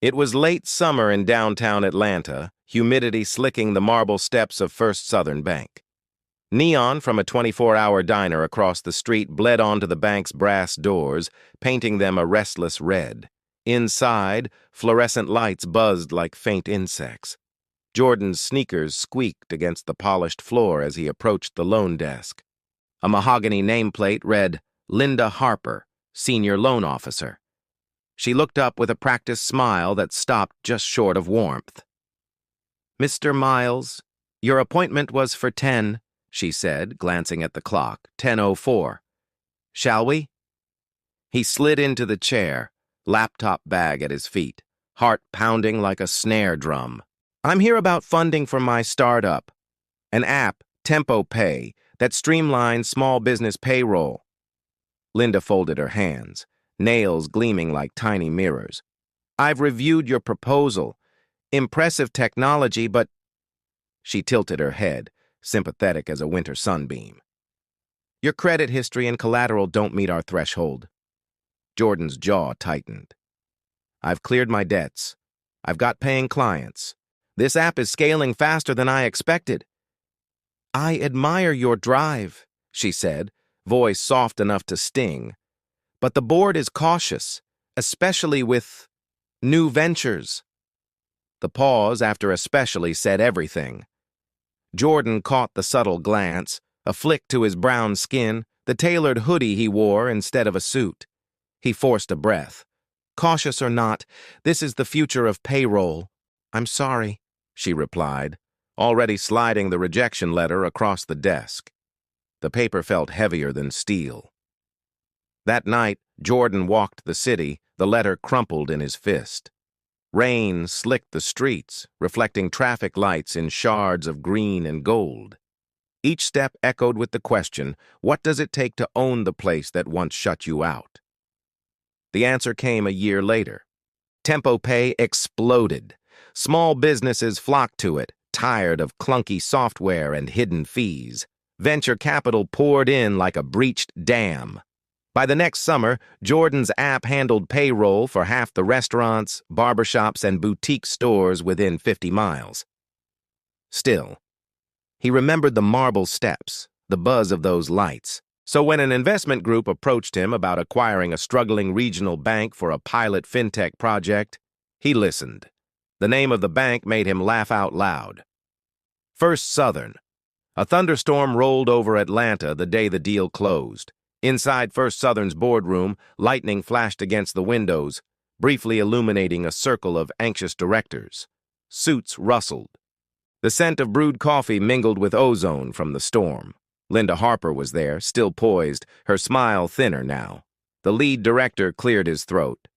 It was late summer in downtown Atlanta, humidity slicking the marble steps of First Southern Bank. Neon from a 24-hour diner across the street bled onto the bank's brass doors, painting them a restless red. Inside, fluorescent lights buzzed like faint insects. Jordan's sneakers squeaked against the polished floor as he approached the loan desk. A mahogany nameplate read, "Linda Harper, Senior Loan Officer." She looked up with a practiced smile that stopped just short of warmth. "Mr. Miles, your appointment was for 10, she said, glancing at the clock, 10:04. Shall we? He slid into the chair, laptop bag at his feet, heart pounding like a snare drum. "I'm here about funding for my startup, an app, Tempo Pay, that streamlines small business payroll." Linda folded her hands, nails gleaming like tiny mirrors. "I've reviewed your proposal. Impressive technology, but—" She tilted her head, sympathetic as a winter sunbeam. "Your credit history and collateral don't meet our threshold." Jordan's jaw tightened. "I've cleared my debts. I've got paying clients. This app is scaling faster than I expected." "I admire your drive," she said, voice soft enough to sting. "But the board is cautious, especially with new ventures." The pause after especially said everything. Jordan caught the subtle glance, a flick to his brown skin, the tailored hoodie he wore instead of a suit. He forced a breath. "Cautious or not, this is the future of payroll." "I'm sorry," she replied, already sliding the rejection letter across the desk. The paper felt heavier than steel. That night, Jordan walked the city, the letter crumpled in his fist. Rain slicked the streets, reflecting traffic lights in shards of green and gold. Each step echoed with the question, what does it take to own the place that once shut you out? The answer came a year later. Tempo Pay exploded. Small businesses flocked to it, tired of clunky software and hidden fees. Venture capital poured in like a breached dam. By the next summer, Jordan's app handled payroll for half the restaurants, barbershops, and boutique stores within 50 miles. Still, he remembered the marble steps, the buzz of those lights. So when an investment group approached him about acquiring a struggling regional bank for a pilot fintech project, he listened. The name of the bank made him laugh out loud. First Southern. A thunderstorm rolled over Atlanta the day the deal closed. Inside First Southern's boardroom, lightning flashed against the windows, briefly illuminating a circle of anxious directors. Suits rustled. The scent of brewed coffee mingled with ozone from the storm. Linda Harper was there, still poised, her smile thinner now. The lead director cleared his throat.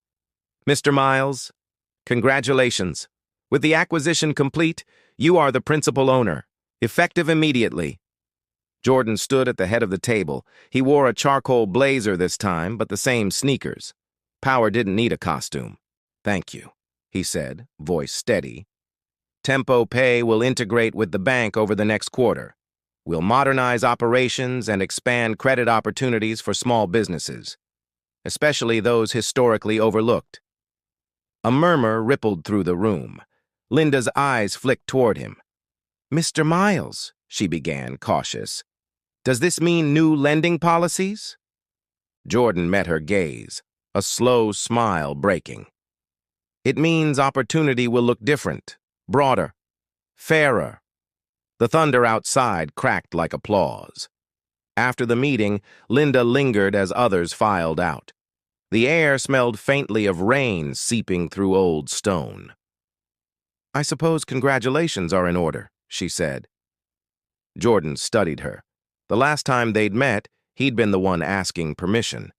"Mr. Miles, congratulations. With the acquisition complete, you are the principal owner, effective immediately." Jordan stood at the head of the table. He wore a charcoal blazer this time, but the same sneakers. Power didn't need a costume. "Thank you," he said, voice steady. "Tempo Pay will integrate with the bank over the next quarter. We'll modernize operations and expand credit opportunities for small businesses, especially those historically overlooked." A murmur rippled through the room. Linda's eyes flicked toward him. "Mr. Miles," she began, cautious. "Does this mean new lending policies?" Jordan met her gaze, a slow smile breaking. "It means opportunity will look different, broader, fairer." The thunder outside cracked like applause. After the meeting, Linda lingered as others filed out. The air smelled faintly of rain seeping through old stone. "I suppose congratulations are in order," she said. Jordan studied her. The last time they'd met, he'd been the one asking permission.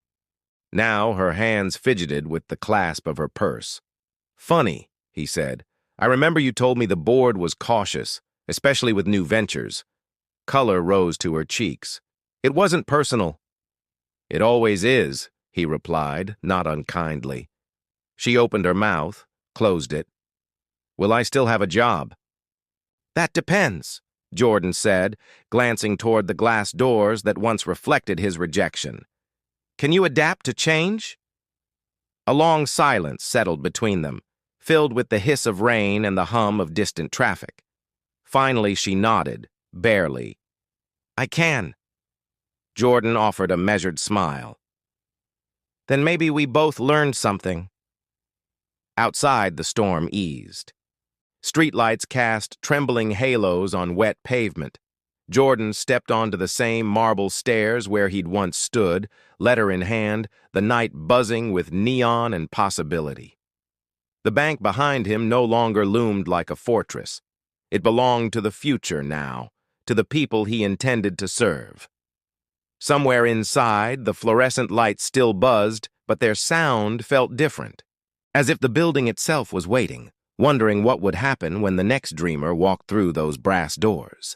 Now her hands fidgeted with the clasp of her purse. "Funny," he said. "I remember you told me the board was cautious, especially with new ventures." Color rose to her cheeks. "It wasn't personal." "It always is," he replied, not unkindly. She opened her mouth, closed it. "Will I still have a job?" "That depends," Jordan said, glancing toward the glass doors that once reflected his rejection. "Can you adapt to change?" A long silence settled between them, filled with the hiss of rain and the hum of distant traffic. Finally, she nodded, barely. "I can." Jordan offered a measured smile. "Then maybe we both learned something." Outside, the storm eased. Streetlights cast trembling halos on wet pavement. Jordan stepped onto the same marble stairs where he'd once stood, letter in hand, the night buzzing with neon and possibility. The bank behind him no longer loomed like a fortress. It belonged to the future now, to the people he intended to serve. Somewhere inside, the fluorescent lights still buzzed, but their sound felt different, as if the building itself was waiting, wondering what would happen when the next dreamer walked through those brass doors.